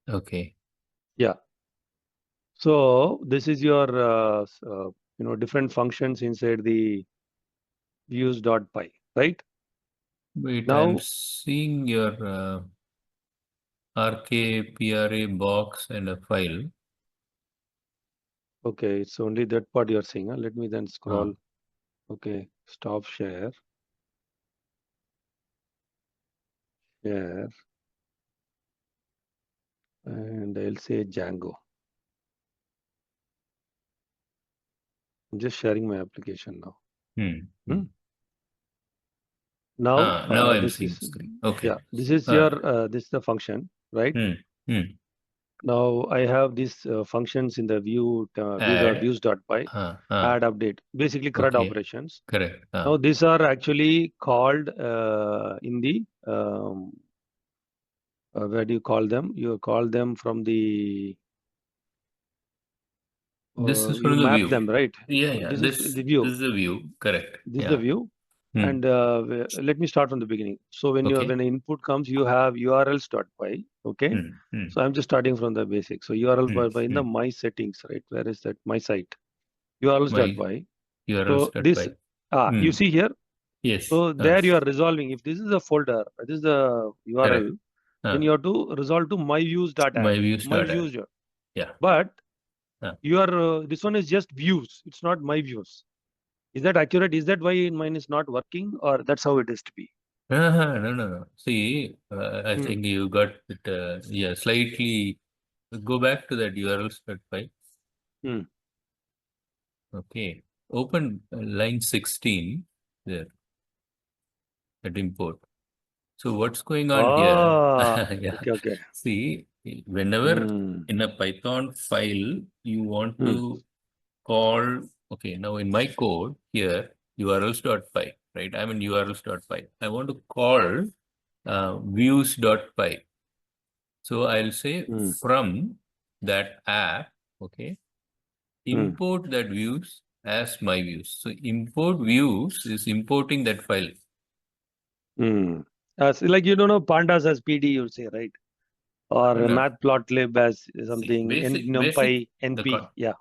Okay. Yeah. So this is your different functions inside the views.py, right? Wait, I'm Now, seeing your RKPRA box and a file. okay, it's only that part you're seeing. Huh? Let me then scroll. Ah. Okay, stop share. Share. And I'll say Django. I'm just sharing my application now. Hmm? Now, Now I'm this seeing is, screen. Okay. yeah, this is Uh, your, this is the function, right? hmm. Hmm. Now I have these functions in the Add. views.py, add, update, basically CRUD Okay. operations. Correct. Now these are actually called in the, where do you call them? You call them from the, This is you from the map view. them, right? Yeah. This is the This view. is the view. Correct. This is the Yeah. view. Hmm. And let me start from the beginning. So when Okay. an input comes, you have urls.py. Okay. So I'm just starting from the basics. So urls.py in the my settings, right? Where is that? My site. urls.py. So this, you see here. Yes. So there you are resolving. If this is a folder, this is the Correct. URL, then you have to resolve to myviews.add. My views. My views. Yeah. But Ah. this one is just views. It's not my views. Is that accurate? Is that why mine is not working, or that's how it is to be? No. See, I think you got it. Yeah, slightly. Go back to that urls.py. Okay. Open line 16 there at import. So what's going on here? Yeah. Okay. See, whenever in a Python file you want to call, okay, now in my code here, urls.py, right? I'm in urls.py. I want to call views.py. So I'll say from that app, okay, import that views as my views. So import views is importing that file. So like you don't know pandas as PD, you say, right? Or No. matplotlib as See, something, basic, numpy, np. Yeah.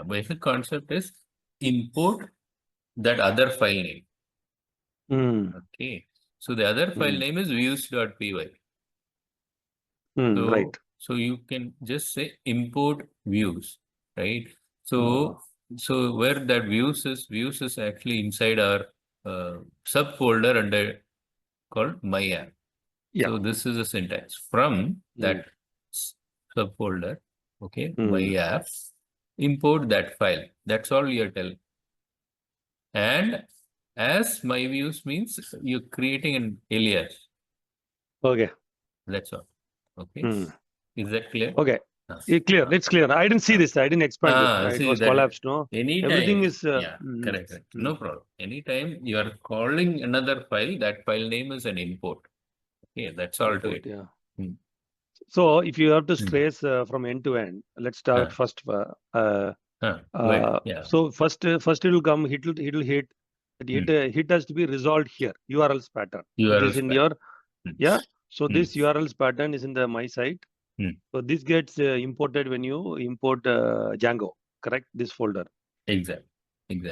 basic concept is import that other file name. Okay. So the other file name is views.py. Right. So you can just say import views, right? So where that views is actually inside our subfolder under called my app. Yeah. So this is a syntax from that subfolder, okay, my app, import that file. That's all you're telling. And as my views means you're creating an alias. Okay. That's all. Okay. Is that clear? Okay. Clear. It's clear. I didn't see this. I didn't expand this. It See was that collapsed. No. Everything anytime, is. correct. No problem. Anytime you are calling another file, that file name is an import. Okay, that's all to Import, it. yeah. So if you have to trace from end to end, let's start first. So first it will come. It will hit. Hit has to be resolved here. URLs pattern, which is in your So this URLs pattern is in the my site. So this gets imported when you import Django. Correct? This folder. Exactly.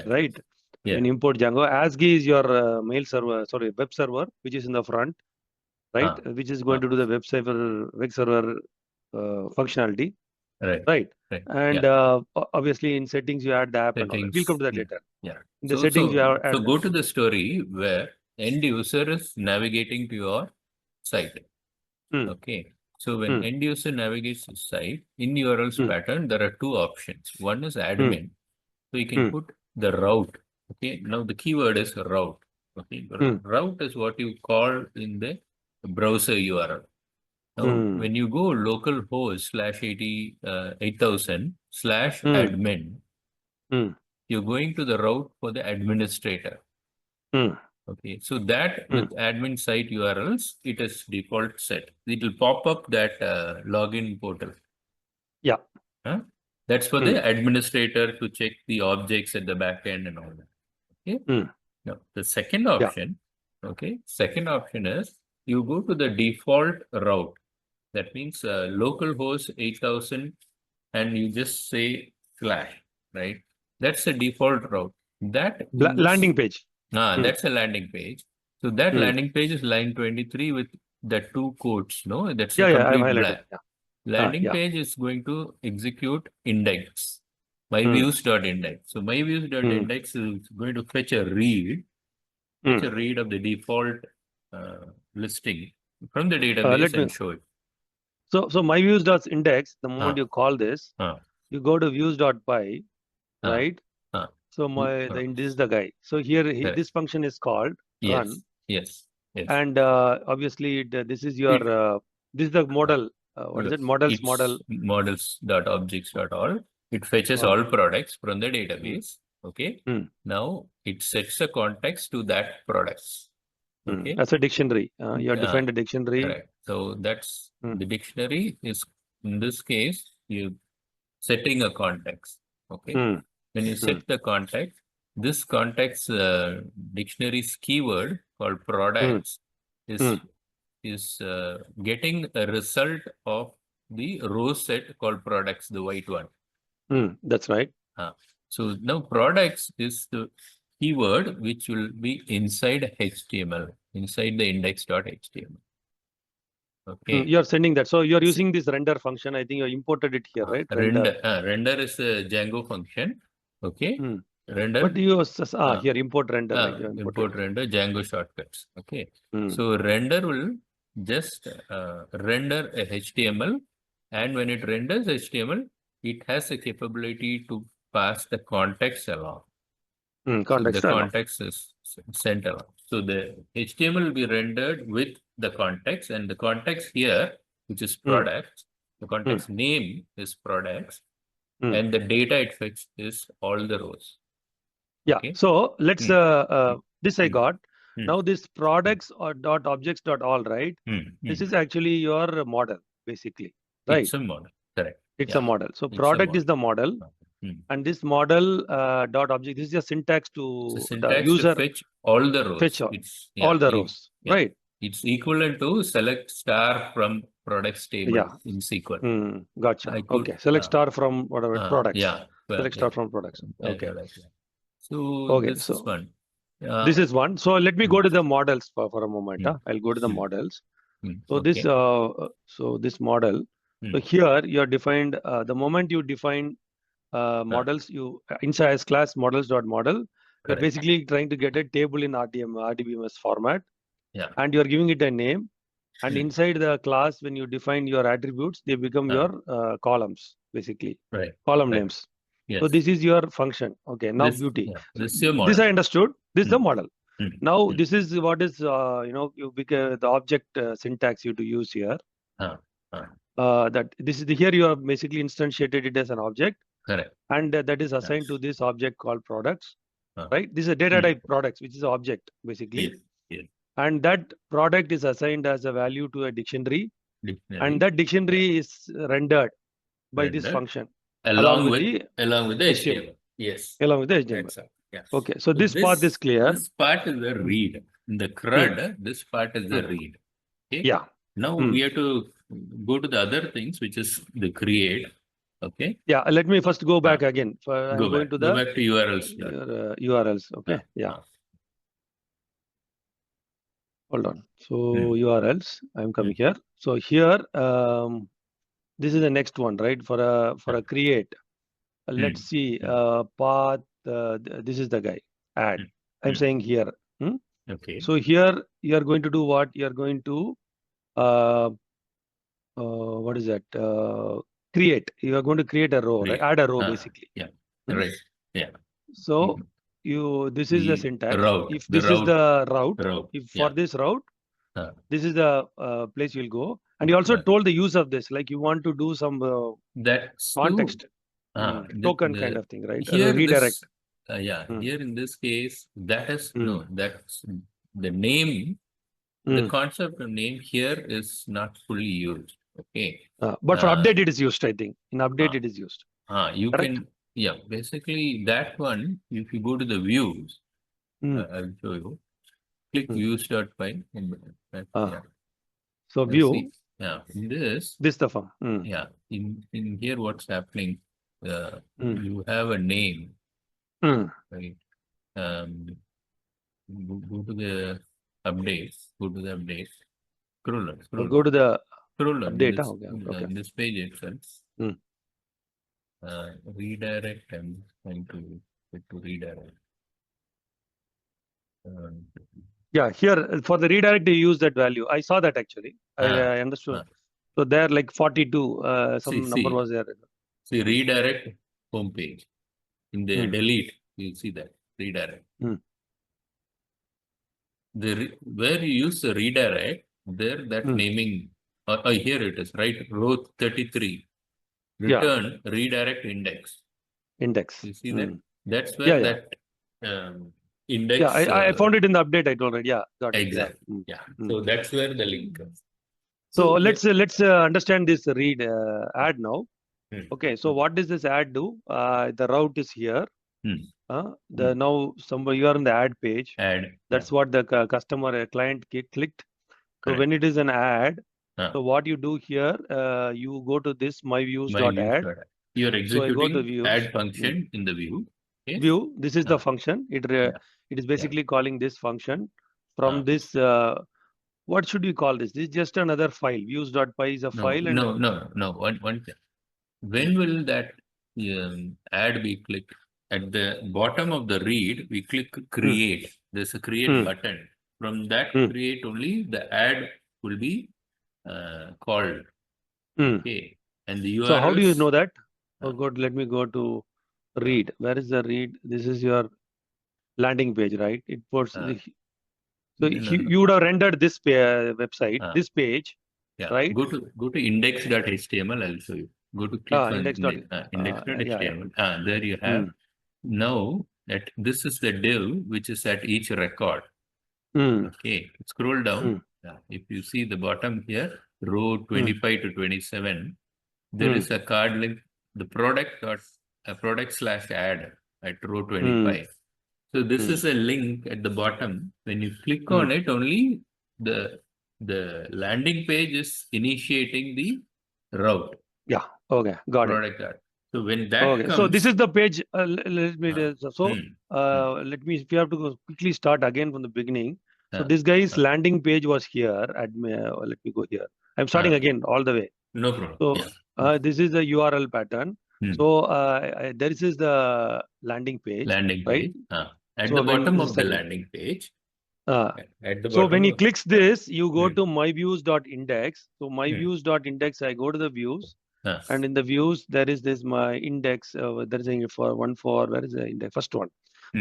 Right. Yeah. When you import Django, ASCII is your mail server. Sorry, web server, which is in the front. Right, which is going to do the web server functionality. Right. And obviously in settings you add the app and all that. We'll come to that later. Yeah. In the settings you add so go to the story where end user is navigating to your site. Okay. So when end user navigates the site in URLs pattern, there are two options. One is admin. So you can put the route. Okay. Now the keyword is route. Okay. Route is what you call in the browser URL. Now, when you go localhost /8000/admin, you're going to the route for the administrator. Okay, so that with admin site URLs, it is default set. It will pop up that login portal. Yeah. That's for the administrator to check the objects at the back end and all that. Okay. Now, the second option, second option is you go to the default route. That means localhost 8000 and you just say slash, right? That's the default route. That in this, landing page. that's a landing page. So that landing page is line 23 with the two quotes, no? That's a Yeah, I've complete highlighted. blank. Landing page is going to execute index, myviews.index. So myviews.index is going to fetch a read of the default listing from the database and show it. So myviews.index, the moment you call this, you go to views.py, right? So this is the guy. So here this function is called run. Yes. And obviously this is your this is the model. What is it? Model. Models.objects.all. It fetches all products from the database. Okay. Now it sets a context to that products. Okay. That's a dictionary. You have defined a dictionary. Correct. So that's the dictionary is in this case you setting a context. Okay. When you set the context, this context dictionary's keyword called products is getting a result of the row set called products, the white one. That's right. So now products is the keyword which will be inside HTML, inside the index.html. Okay. You're sending that. So you're using this render function. I think you imported it here, right? Render is a Django function. Okay. Render. But you here import render. Import render Django shortcuts. Okay. So render will just render a HTML, and when it renders HTML, it has a capability to pass the context along. So the context is sent along. So the HTML will be rendered with the context, and the context here, which is products, the context name is products, and the data it fetched is all the rows. Yeah. Okay. So let's this I got. Now this products or dot objects dot all, right? This is actually your model, basically. Right. It's a model. Correct. It's a model. So product is the model. And this model dot object, this is a syntax to the user to fetch all the rows. Fetch all the rows, right? It's equivalent to select star from products table in SQL. Gotcha. Okay. Select star from whatever products. Select star from products. Okay. So this is one. This is one. So let me go to the models for a moment. I'll go to the models. So this this model. So here you are defined the moment you define models, you inside as class models.model, you're basically trying to get a table in RDBMS format. And you're giving it a name. And inside the class, when you define your attributes, they become your columns, basically. Column names. Yes. So this is your function. Okay. Now beauty. This is your model. This I understood. This is the model. Now this is what is you the object syntax you to use here. That this is here you have basically instantiated it as an object. Correct. And that is assigned to this object called products. Right. This is a data type products, which is an object basically. Yes. And that product is assigned as a value to a dictionary. And that dictionary is rendered by this function along with the HTML. Yes. Along with the HTML. Yes. Okay. So this part is clear. This part is the read. In the CRUD, this part is the read. Okay. Yeah. Now we have to go to the other things, which is the create. Okay. Yeah. Let me first go back again. Go back to URLs. URLs. Okay. Yeah. Hold on. So URLs. I'm coming here. So here, this is the next one, right? For a create. Let's see. Path. This is the guy. Add. I'm saying here. Okay. So here you are going to do what? You are going to what is that? Create. You are going to create a row, right? Add a row basically. Yeah. Right. Yeah. So this is the syntax. If this is the route, if for this route, this is the place you'll go. And you also told the use of this, like you want to do some context, token kind of thing, right? Here, redirect. Here in this case, that is that's the name. The concept of name here is not fully used. Okay. But for update, it is used, I think. In update, it is used. You correct? Can, basically that one, if you go to the views, I'll show you. Click views.py. So view. Yeah. In this, This the form. yeah. In here, what's happening? You have a name, right? Go to the updates. Go to the updates. Scroll on. Scroll Go to the on. update. Okay. In this page itself. Redirect. I'm trying to redirect. Yeah, here for the redirect, you use that value. I saw that actually. I understood. So there, like 42, some number was there. See, redirect home page. In the delete, you'll see that redirect. Where you use the redirect, there that naming, here it is, right? Row 33. Return redirect index. Index. You see that? That's where that index. Yeah, I found it in the update I told it. Yeah, got it. Exactly. Yeah. So that's where the link comes. So let's understand this read add now. Okay, so what does this add do? The route is here. Now somewhere you are on the ad page. That's what the customer client clicked. So when it is an ad, so what you do here, you go to this myviews.add. You are executing so I go to views. add function in the view. Okay. View. This is the function. It is basically calling this function from this. What should we call this? This is just another file. Views.py is a file. No. One. When will that ad be clicked? At the bottom of the read, we click create. There's a create button. From that create only, the ad will be called. Okay. And the URL. So how do you know that? Oh God, let me go to read. Where is the read? This is your landing page, right? It puts so you would have rendered this website, this page, right? Go to index.html. I'll show you. Go to click on index.html. There you have. Now this is the div which is at each record. Okay. Scroll down. If you see the bottom here, row 25 to 27, there is a card link. The product/ad at row 25. So this is a link at the bottom. When you click on it, only the landing page is initiating the route. Yeah. Okay. Got it. So when that comes, so this is the page. Let me. Let me. If you have to quickly start again from the beginning. So this guy's landing page was here. Let me go here. I'm starting again all the way. No problem. So this is the URL pattern. So this is the landing page. Right? At the bottom of the landing page. So when he clicks this, you go to myviews.index. So myviews.index, I go to the views. And in the views, there is this my index. There is a where is the index? First one.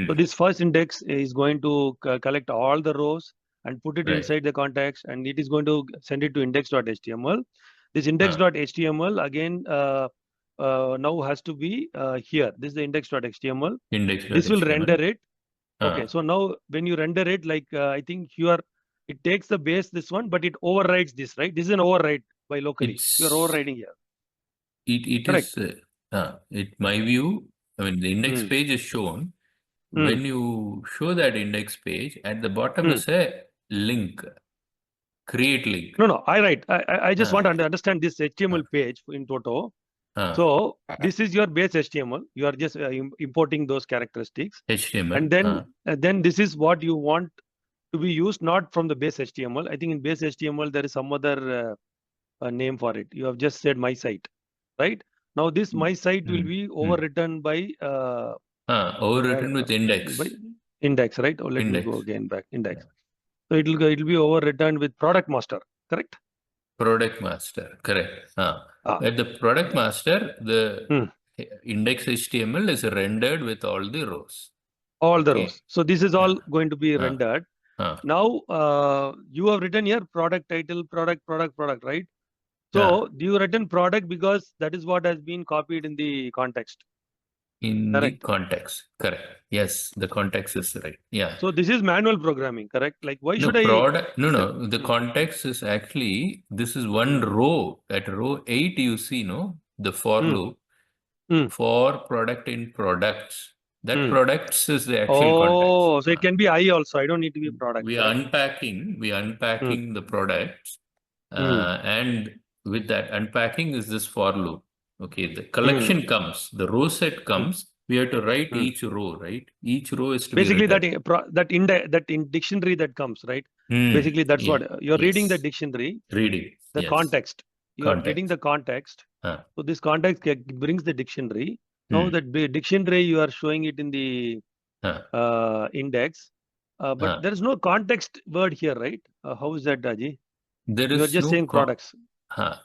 So this first index is going to collect all the rows and put it inside the context, and it is going to send it to index.html. This index.html again now has to be here. This is the index.html. This will render it. Okay, so now when you render it, like I think it takes the base this one, but it overrides this, right? This is an override by locally. You are overriding here. It is my view. I mean, the index page is shown. When you show that index page, at the bottom is a link. Create link. No. I just want to understand this HTML page in Toto. So this is your base HTML. You are just importing those characteristics. HTML. And then this is what you want to be used, not from the base HTML. I think in base HTML there is some other name for it. You have just said my site, right? Now this my site will be overwritten by overwritten with index. By index, right? Or let me go again back. Index. So it will be overwritten with product master, correct? Product master, correct. At the product master, the index HTML is rendered with all the rows. All the rows. So this is all going to be rendered. Now you have written here product title, product, right? So you written product because that is what has been copied in the context. The context, correct. Yes, the context is right. Yeah. So this is manual programming, correct? Like why should No. The context is actually, this is one row. At row 8, you see, the for loop for product in products. That products is the actual context. So it can be I also. I don't need to be product. We are unpacking the products. And with that unpacking is this for loop. Okay, the collection comes, the row set comes. We have to write each row, right? Each row is to basically be written. that in dictionary that comes, right? Basically, that's what you're reading the dictionary. Reading the context. You are getting the context. So this context brings the dictionary. Now that dictionary you are showing it in the index, but there is no context word here, right? How is that, Aji? There You are is just no saying products.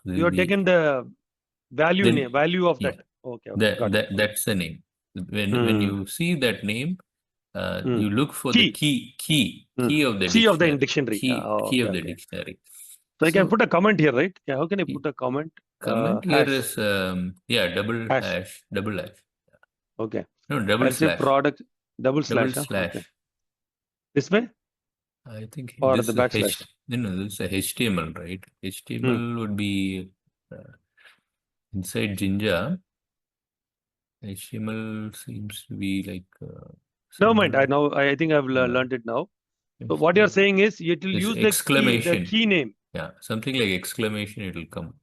You are taken the value name, value of that. Okay, got it. That's the name. When you see that name, you look for the key of the dictionary. Key of the dictionary. So I can put a comment here, right? Yeah, how can I put a comment? Comment here is double hash. Okay. No, double I'll slash. say product double slash. Okay. This way? I think or this the is backslash. This is a HTML, right? HTML would be inside Jinja. HTML seems to be like. Never mind. I think I've learned it now. So what you're saying is it will use the key name. Yeah, something like exclamation. It will come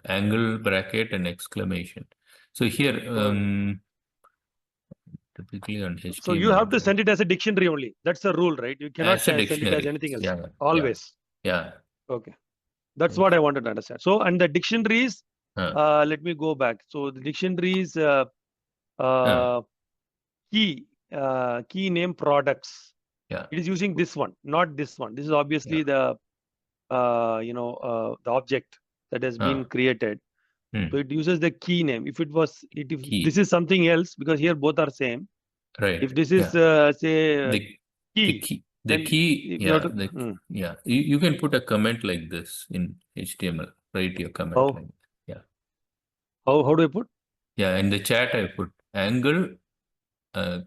angle bracket and exclamation. So here, typically on HTML. So you have to send it as a dictionary only. That's the rule, right? You cannot send it as anything else. Yeah. Always. Yeah. Okay. That's what I wanted to understand. So, and the dictionaries, let me go back. So the dictionaries, key name products. Yeah. It is using this one, not this one. This is obviously the object that has been created. So it uses the key name. If this is something else, because here both are same. Right. If this is say the key, you can put a comment like this in HTML. Write your comment like that. How do I put? Yeah, in the chat I put angle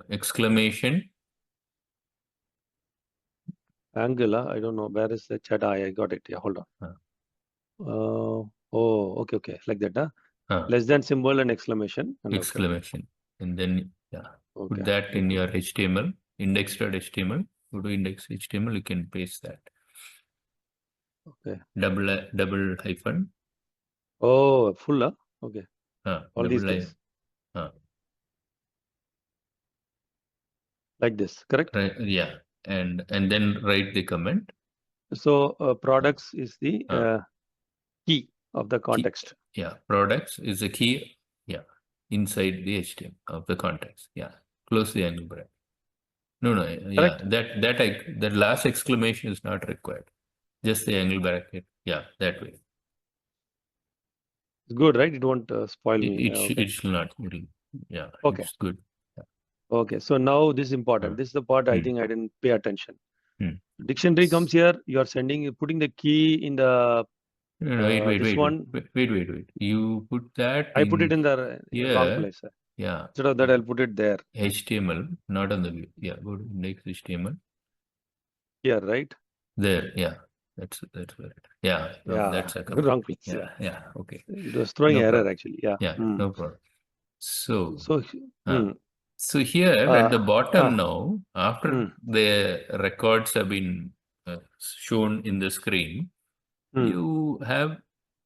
exclamation. Angle, I don't know. Where is the chat? I got it. Yeah, hold on. Okay. Like that, less than symbol and exclamation. And exclamation. And then, put that in your HTML, index.html. Go to index.html, you can paste that. Okay. Double hyphen. Oh, full, okay. All these things. Like this, correct? Right, yeah. And then write the comment. So products is the key of the context. Products is the key. Inside the HTML of the context. Close the angle bracket. No. Correct? That last exclamation is not required. Just the angle bracket. That way. It's good, right? It won't spoil me. It should not. Okay. It's good. Okay, so now this is important. This is the part I think I didn't pay attention. Dictionary comes here. You are putting the key in the. Wait. You put that. I put it in the wrong place. Instead of that, I'll put it there. HTML, not on the view. Go to index HTML. Here, right? There, That's where it. That's a wrong place. Okay. It was throwing error actually. No problem. So here at the bottom now, after the records have been shown in the screen, you have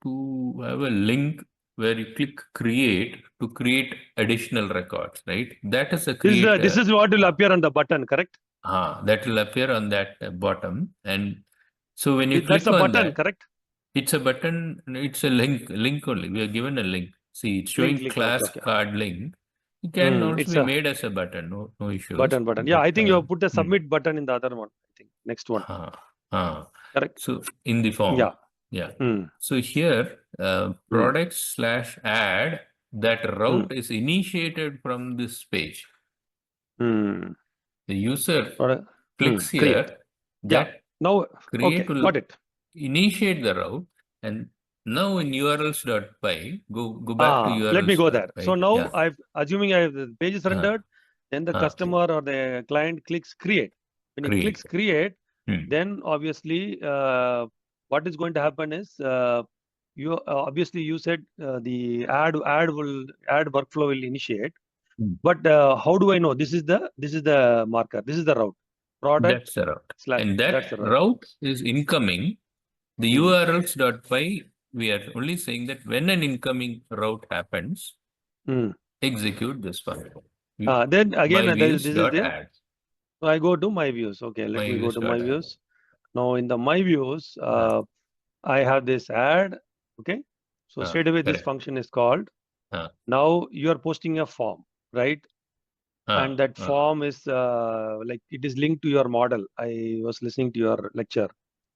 to have a link where you click create to create additional records, right? That is a create. This is what will appear on the button, correct? That will appear on that bottom. And so when you click that's a on button, that, correct? It's a button. It's a link only. We are given a link. See, it's showing class card link. It can also be made as a button. No issues. Button. Yeah, I think you have put the submit button in the other one. I think next one. Correct. So in the form. So here, products/add, that route is initiated from this page. The user clicks here. Now create will got it. Initiate the route, and now in urls.py, go back to urls. Let me go there. So now assuming the page is rendered, then the customer or the client clicks create. When he clicks create, then obviously what is going to happen is you said the add workflow will initiate. But how do I know this is the marker? This is the route. Product. That's the route. And that route is incoming The URLs.py, we are only saying that when an incoming route happens, execute this function. Then again, this is there. Add. So I go to my views. Okay, let me go to my views. Now in the my views, I have this add. Okay, so straight away this function is called. Now you are posting a form, right? And that form is like it is linked to your model. I was listening to your lecture.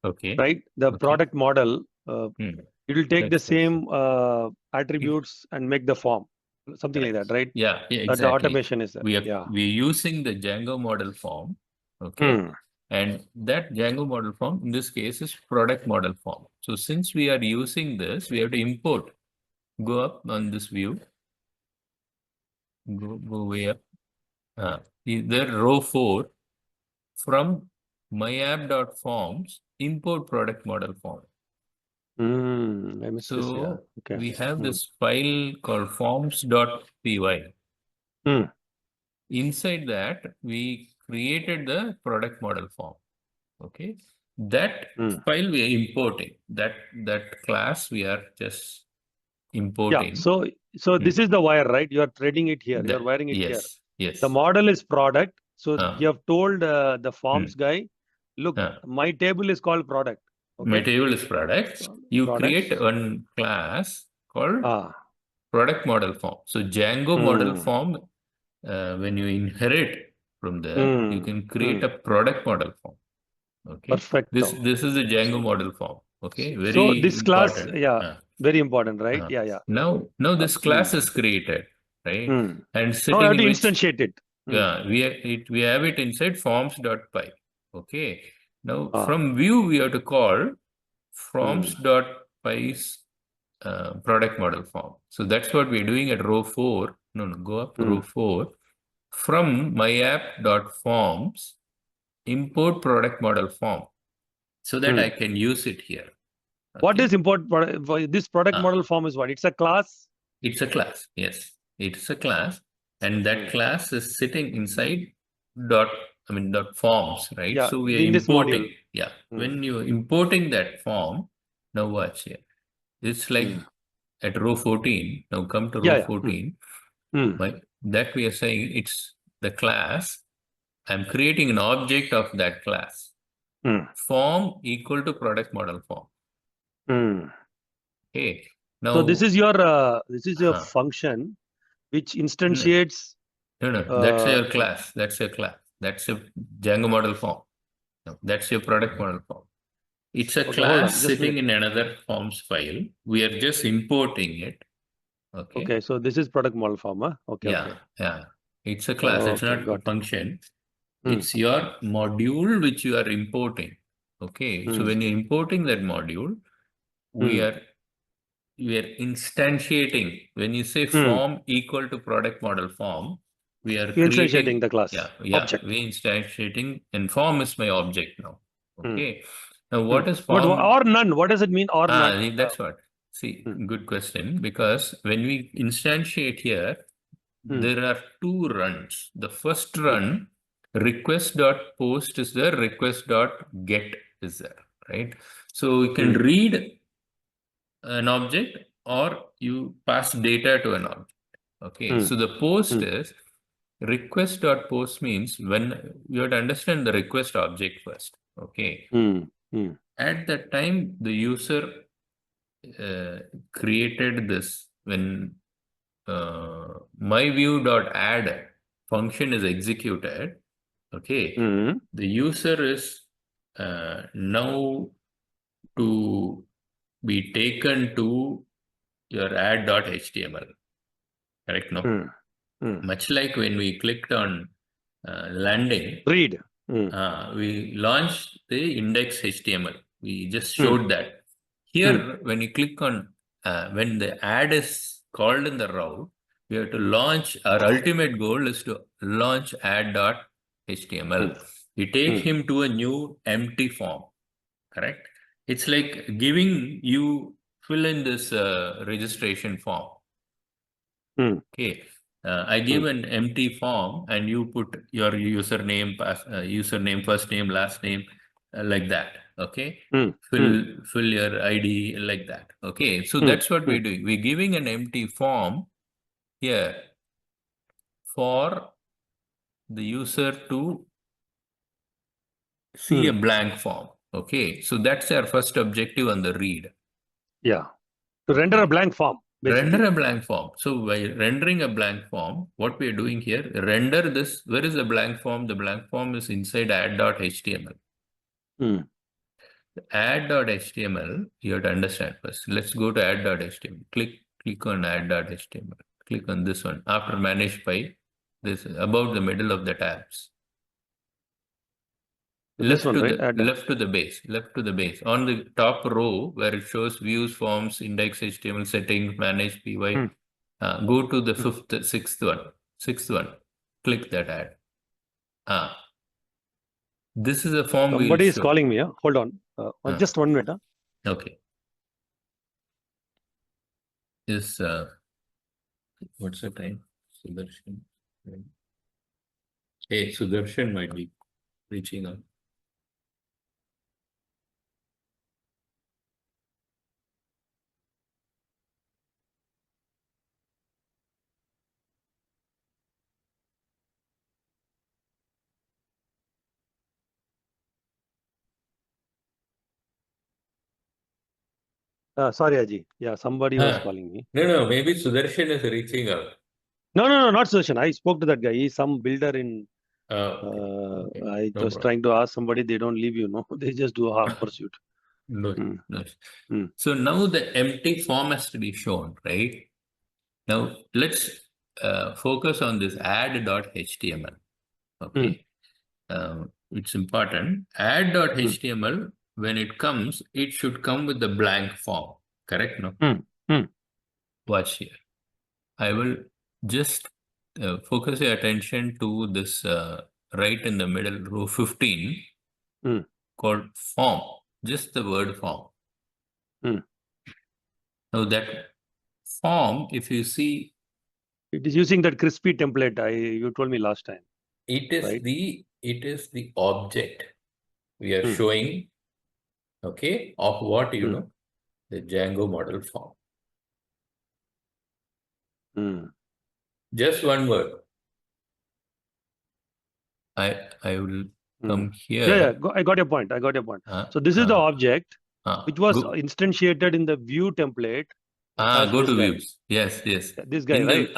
Okay. Right, the product model. It will take the same attributes and make the form, something like that, right? Yeah, exactly. That the automation is there. We're using the Django model form. Okay. And that Django model form in this case is product model form. So since we are using this, we have to import. Go up on this view. Go way up. There row 4 from myapp.forms import product model form. I missed this, yeah. Okay. We have this file called forms.py. Inside that, we created the product model form. Okay. That file we are importing. That class we are just importing. Yeah. So this is the wire, right? You are threading it here. You are wiring it here. Yes. The model is product. So you have told the forms guy, look, my table is called product. Okay? My table is product. You create one class called product model form. So Django model form, when you inherit from there, you can create a product model form. Okay. Perfect. This is a Django model form. Okay. Very so this important. class, very important, right? Yeah. Now this class is created, right? And now I have to sitting instantiate it. Yeah, we have it inside forms.py. Okay. Now from view we have to call forms.py's product model form. So that's what we're doing at row 4. No, go up to row 4. From myapp.forms import product model form so that I can use it here. Okay. What is import this product model form is what? It's a class? It's a class. Yes, it's a class. And that class is sitting inside dot forms, right? Yeah, so we are in this importing. module. Yeah. When you're importing that form, now watch here. It's like at row 14. Now come to row 14. That we are saying it's the class. I'm creating an object of that class. Form equal to product model form. Okay. Now, so this is your function which instantiates. No, that's your class. That's your class. That's your Django model form. No, that's your product model form. It's a class sitting in another forms file. We are just importing it. Okay. So this is product model form, huh? Okay. Yeah. It's a class. It's not a function. It's your module which you are importing. Okay. So when you're importing that module, we are instantiating. When you say form equal to product model form, we are instantiating the class. Object. We instantiating, and form is my object now. Okay. Now what is form? But or none? What does it mean? Or none? That's what. See, good question. Because when we instantiate here, there are 2 runs. The first run, request.post is there, request.get is there, right? So you can read an object or you pass data to an object. Okay. So the post is request.post means when you have to understand the request object first. Okay. At that time, the user created this when myview.add function is executed. Okay. The user is now to be taken to your add.html. Correct? No? Much like when we clicked on landing, read. We launched the index HTML. We just showed that. Here, when you click on, when the add is called in the route, we have to launch, our ultimate goal is to launch add.html. We take him to a new empty form. Correct? It's like giving you fill in this registration form. Okay. I give an empty form and you put your username, first name, last name, like that. Okay. Fill your ID like that. Okay. So that's what we're doing. We're giving an empty form here for the user to see a blank form. Okay. So that's our first objective on the read. Yeah. To render a blank form. Basically. Render a blank form. So by rendering a blank form, what we are doing here, render this. Where is the blank form? The blank form is inside add.html. Add.html, you have to understand first. Let's go to add.html. Click on add.html. Click on this one. After manage by, this about the middle of the tabs. Left to the base. On the top row where it shows views, forms, index, HTML, settings, manage, py. Go to the sixth one. Click that add. This is a form. Somebody is calling me. Hold on. Just 1 minute. Okay. Is what's the time? Sudarshan. Hey, Sudarshan might be reaching out. Sorry, Aji. Yeah, somebody was calling me. No, maybe Sudarshan is reaching out. No, not Sudarshan. I spoke to that guy. He's some builder in. Okay. I was trying to ask somebody. They don't leave you, no. They just do half pursuit. No. So now the empty form has to be shown, right? Now let's focus on this add.html. Okay. It's important. Add.html, when it comes, it should come with the blank form. Correct? No? Watch here. I will just focus your attention to this right in the middle, row 15, called form. Just the word form. Now that form, if you see, it is using that crispy template you told me last time. It is the object we are showing, okay, of what you know, the Django model form. Just one word. I will come here. Yeah. I got your point. So this is the object which was instantiated in the view template. Go to views. Yes. This guy, right?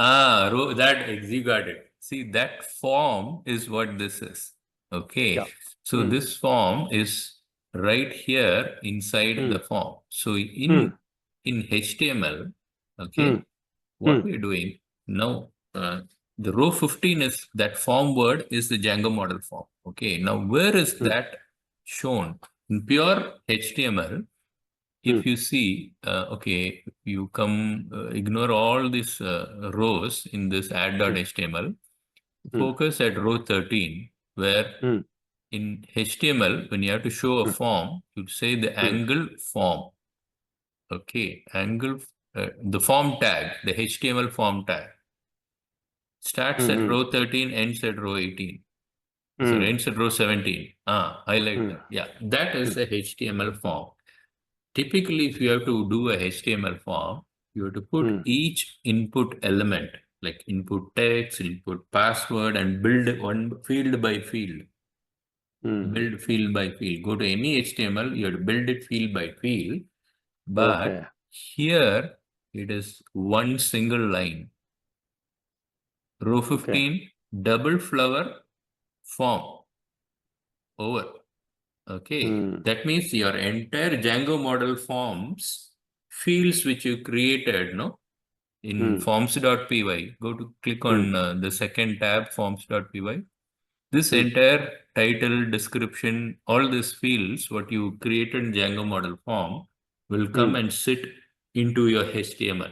You got it. See, that form is what this is. Okay. Yeah. So this form is right here inside the form. So in HTML, okay, what we're doing now, the row 15 is that form word is the Django model form. Okay. Now, where is that shown? In pure HTML, if you see, okay, you come, ignore all these rows in this add.html, focus at row 13, where in HTML, when you have to show a form, you say the angle form. Okay, angle, the form tag, the HTML form tag. Starts at row 13, ends at row 18. So ends at row 17. Highlight that. Yeah, that is a HTML form. Typically, if you have to do a HTML form, you have to put each input element, like input text, input password, and build one field by field. Build field by field. Go to any HTML, you have to build it field by field. But here, it is one single line. Row 15, double flower form. Over. Okay. That means your entire Django model forms fields which you created, no? In forms.py. Go to click on the second tab, forms.py. This entire title, description, all these fields, what you created in Django model form, will come and sit into your HTML.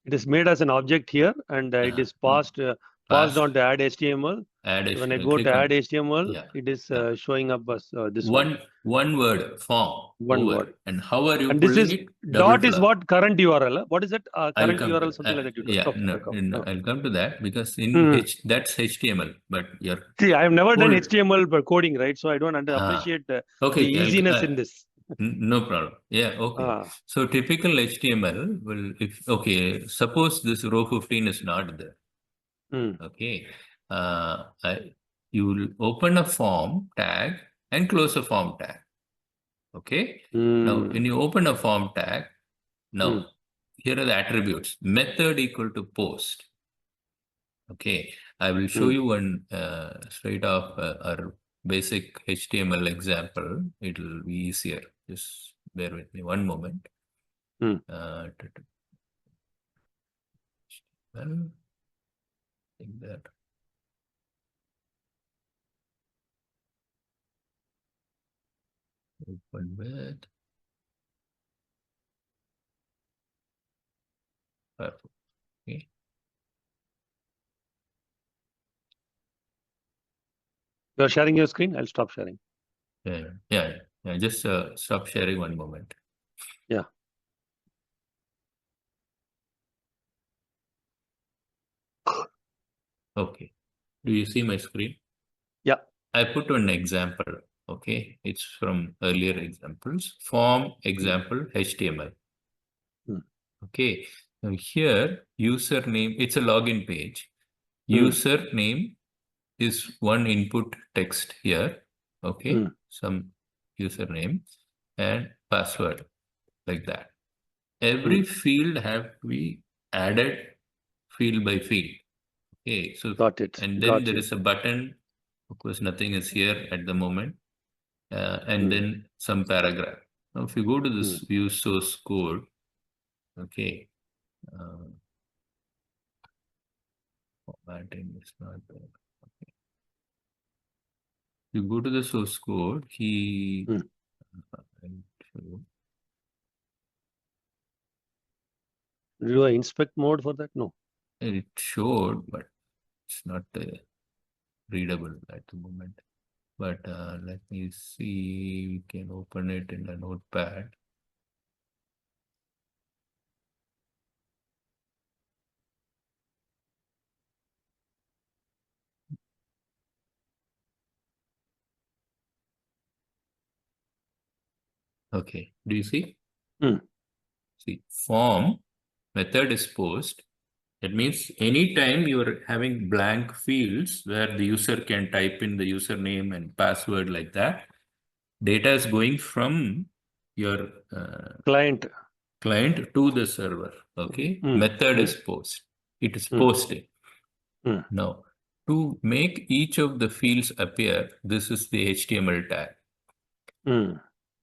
It is made as an object here, and it is passed to passed on to add HTML. Add HTML. When I go to add HTML, yeah, it is showing up as this one word form one over. word. And how are you And pulling this is it? dot is flag. what current URL. What is that? I'll Current come URL, to, something like that. You do. yeah, Okay, no, I'll come to that because in that's HTML, but you're see, I have never done pulled. HTML for coding, right? So I don't appreciate the Okay, easiness in this. no problem. Yeah, okay. So typical HTML will, if okay, suppose this row 15 is not there. Okay, you will open a form tag and close a form tag. Okay. Now, when you open a form tag, now here are the attributes. Method equal to post. Okay, I will show you one straight off our basic HTML example. It will be easier. Just bear with me one moment. Well, think that. Open with. Okay. You're sharing your screen? I'll stop sharing. Yeah. Just stop sharing one moment. Yeah. Okay. Do you see my screen? Yeah. I put an example. Okay. It's from earlier examples. Form example HTML. Okay. Now here, username, it's a login page. Username is one input text here. Okay. Some username and password like that. Every field have to be added field by field. Okay. So, got it. And then there is a button. Of course, nothing is here at the moment. And then some paragraph. Now, if you go to this view source code, okay. Formatting is not there. Okay. You go to the source code, do I inspect mode for that? No. It showed, but it's not readable at the moment. But let me see, we can open it in a notepad. Okay, do you see? See, form method is post. That means anytime you're having blank fields where the user can type in the username and password like that, data is going from your client to the server. Okay, method is post. It is posted. Now, to make each of the fields appear, this is the HTML tag.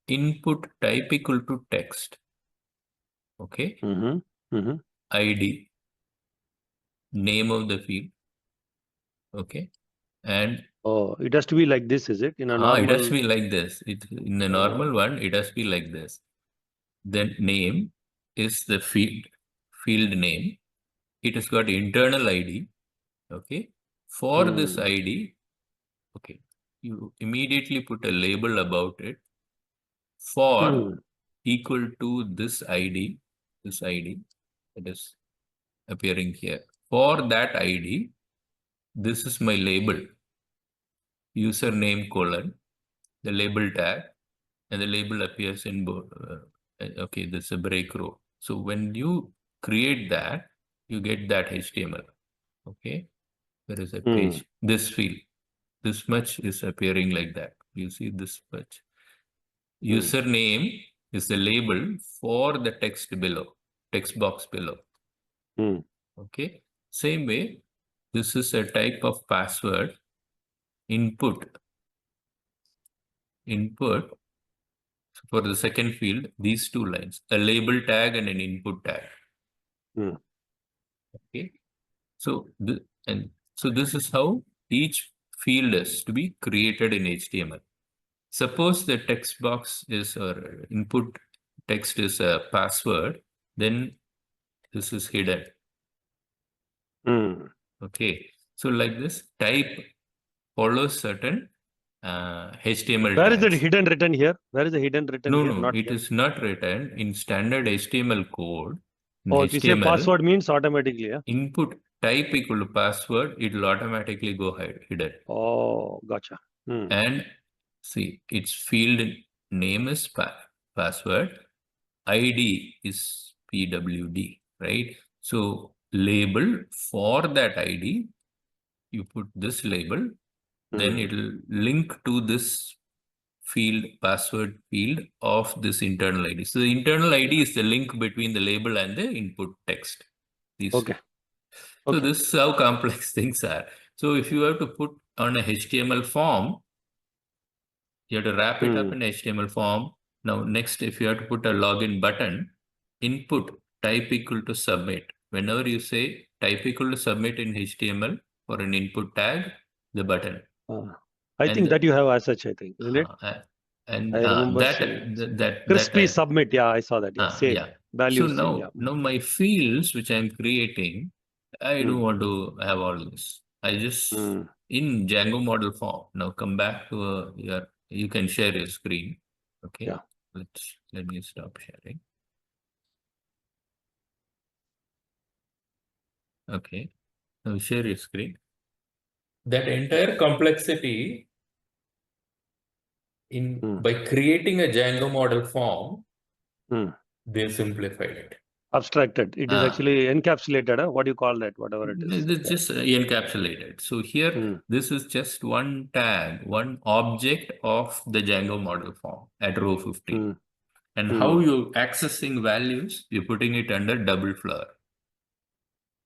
Input type equal to text. Okay. ID, name of the field. Okay. And it has to be like this, is it? In a normal. It has to be like this. In the normal one, it has to be like this. Then name is the field name. It has got internal ID. Okay. For this ID, okay, you immediately put a label about it. For equal to this ID that is appearing here. For that ID, this is my label, username : the label tag, and the label appears in both. Okay, this is a break row. So when you create that, you get that HTML. Okay, there is a page. This field, this much is appearing like that. You see this much. Username is the label for the text below, text box below. Okay, same way, this is a type of password. Input for the second field, these two lines, a label tag and an input tag. Okay, so this is how each field is to be created in HTML. Suppose the text box is, or input text is a password, then this is hidden. Okay, So like this, type follows certain HTML Where is tags. it hidden written here? Where is the hidden written here? No, Not it here. is not written in standard HTML code. In if you say password means automatically, yeah? Input type equal to password, it will automatically go hidden. Oh, gotcha. And see, its field name is password, ID is PWD, right? So label for that ID, you put this label, then it will link to this field, password field of this internal ID. So the internal ID is the link between the label and the input text. Okay. So this is how complex things are. So if you have to put on a HTML form, you have to wrap it up in HTML form. Now, next, if you have to put a login button, input type equal to submit. Whenever you say type equal to submit in HTML for an input tag, the button. I think that you have as such, I think, isn't it? And I remember that crispy submit. Yeah, I saw that. Yeah, save. Yeah. Value So save. Yeah. now my fields which I'm creating, I don't want to have all this. I just in Django model form. Now come back to you can share your screen. Okay. Yeah. Let me stop sharing. Okay. Now share your screen. That entire complexity by creating a Django model form, they simplified it. Abstracted. It is actually encapsulated. What do you call that? Whatever it is. It's just encapsulated. So here, this is just one tag, one object of the Django model form at row 15. And how you accessing values, you're putting it under double floor.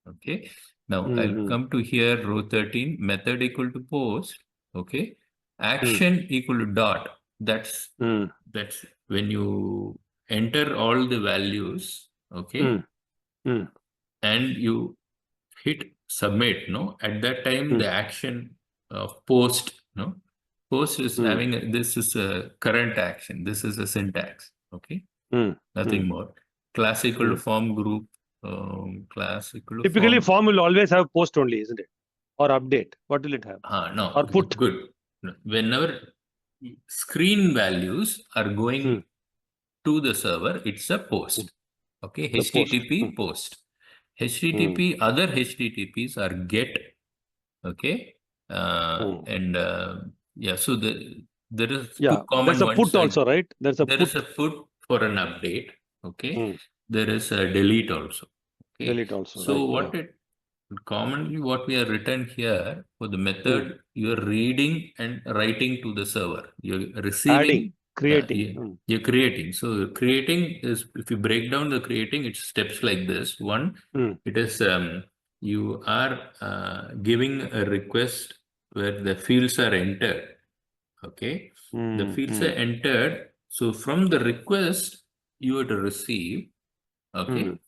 Okay. Now I'll come to here, row 13, method equal to post. Okay. Action equal to dot. That's when you enter all the values. Okay. And you hit submit, no? At that time, the action of post, no? Post is having, this is a current action. This is a syntax, okay? Nothing more. Classical form group, classical Typically, form. form will always have post only, isn't it? Or update. What will it have? No. Or put. Good. Whenever screen values are going to the server, it's a post. Okay, HTTP post. HTTP, other HTTPs are get. Okay, and yeah, so there is two common there's a ones. put also, right? There is a put for an update. Okay, there is a delete also. Okay, delete also. So right, commonly what we have written here for the method, you're reading and writing to the server. You're receiving. Adding, creating. You're creating. So creating is, if you break down the creating, it's steps like this. One, it is you are giving a request where the fields are entered. Okay, the fields are entered. So from the request, you have to receive. Okay,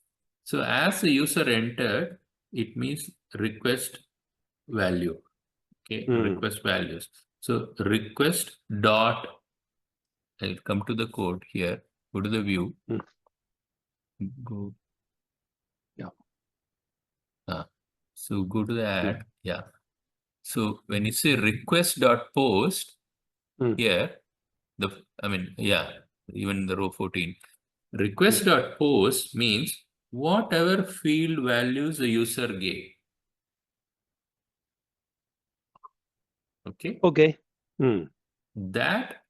so as the user entered, it means request value. Okay, request values. So request dot. I'll come to the code here. Go to the view. Go. Yeah. So go to the add. Yeah. So when you say request dot post here, even the row 14, request dot post means whatever field values the user gave. Okay. Okay. That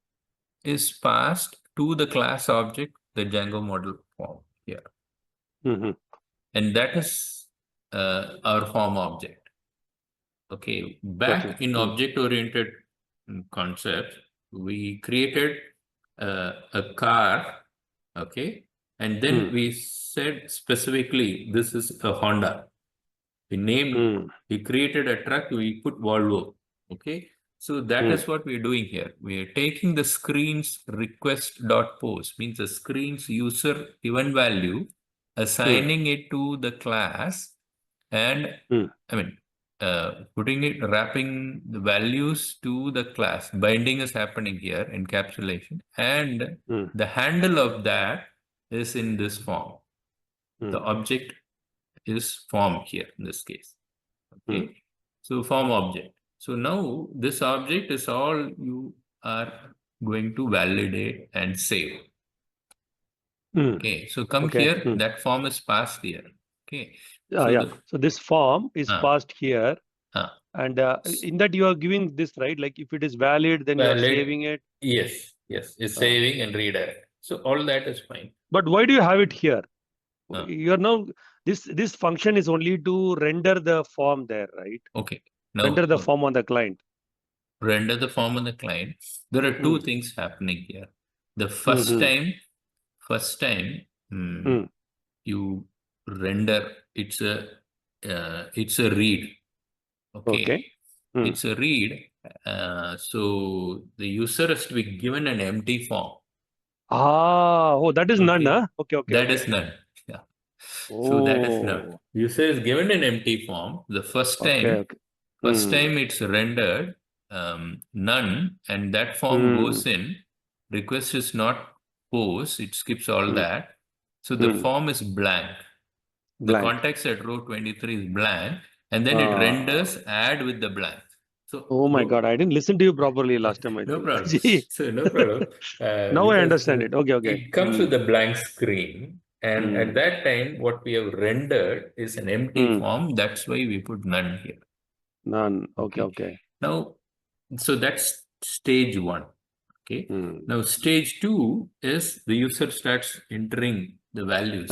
is passed to the class object, the Django model form here. And that is our form object. Okay, back in object-oriented concept, we created a car, okay, and then we said specifically this is a Honda. We named, we created a truck, we put Volvo, okay. So that is what we're doing here. We are taking the screen's request.post, means the screen's user event value, assigning it to the class, and putting it, wrapping the values to the class. Binding is happening here, encapsulation, and the handle of that is in this form. The object is form here in this case. Okay. So form object. So now this object is all you are going to validate and save. Okay, so come here, that form is passed here. Okay. So this form is passed here. And in that you are giving this, right? Like if it is valid, then you are saving it. Yes, it's saving and redirect. So all that is fine. But why do you have it here? You are now, this function is only to render the form there, right? Okay. Now, render the form on the client. Render the form on the client. There are two things happening here. The first time you render, it's a read. Okay. It's a read. So the user has to be given an empty form. That is none, huh? Okay. That is none. Yeah. So that is none. User is given an empty form. The first time, it's rendered none, and that form goes in. Request is not post, it skips all that. So the form is blank. The context at row 23 is blank, and then it renders add with the blank. So, oh my God, I didn't listen to you properly last time. No problem. So no problem. Now I understand it. Okay. It comes with a blank screen, and at that time, what we have rendered is an empty form. That's why we put none here. None. Okay. Now, so that's stage one. Okay. Now, stage two is the user starts entering the values.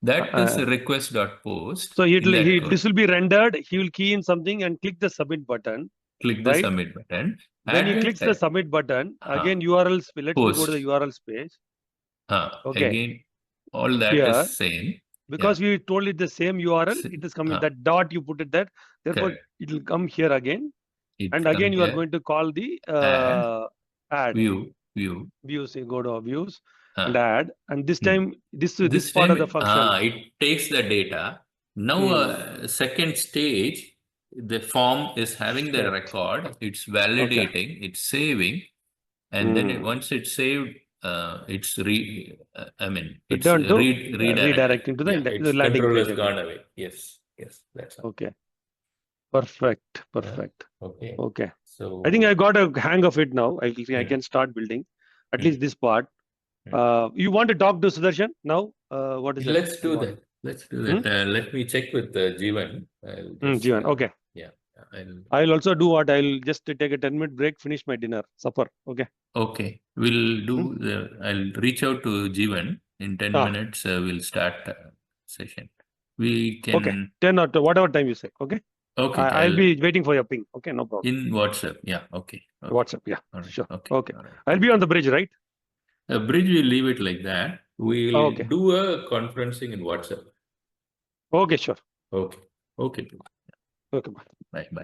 That is a request.post. So this will be rendered. He will key in something and click the submit button. Click the submit button. When he clicks the submit button, again URLs. Let me go to the URL page. Again, all that is same. Because we told it the same URL, it is coming. That dot you put it there. Therefore, it will come here again. And again, you are going to call the add. View. Views. You go to views and add. And this time, this part of the function. It takes the data. Now, second stage, the form is having the record. It's validating. It's saving, and then once it's saved, it's redirecting to the landing control page. Has gone away. Yes, that's all. Okay. Perfect. Okay. So I think I got a hang of it now. I can start building at least this part. You want to talk to Sudarshan now? What is it? Let's do that. Let me check with Jeevan. Jeevan, okay. Yeah. I'll also do what? I'll just take a 10-minute break, finish my dinner, supper. Okay. Okay. We'll do. I'll reach out to Jeevan in 10 minutes. We'll start session. We can. Okay. 10 or whatever time you say. Okay. Okay. I'll be waiting for your ping. Okay. No problem. In WhatsApp. Yeah. Okay. WhatsApp. Yeah. Right. Sure. Okay. Right. I'll be on the bridge, right? A bridge, we'll leave it like that. We'll do a conferencing in WhatsApp. Okay. Sure. Okay. Okay. Bye. Bye.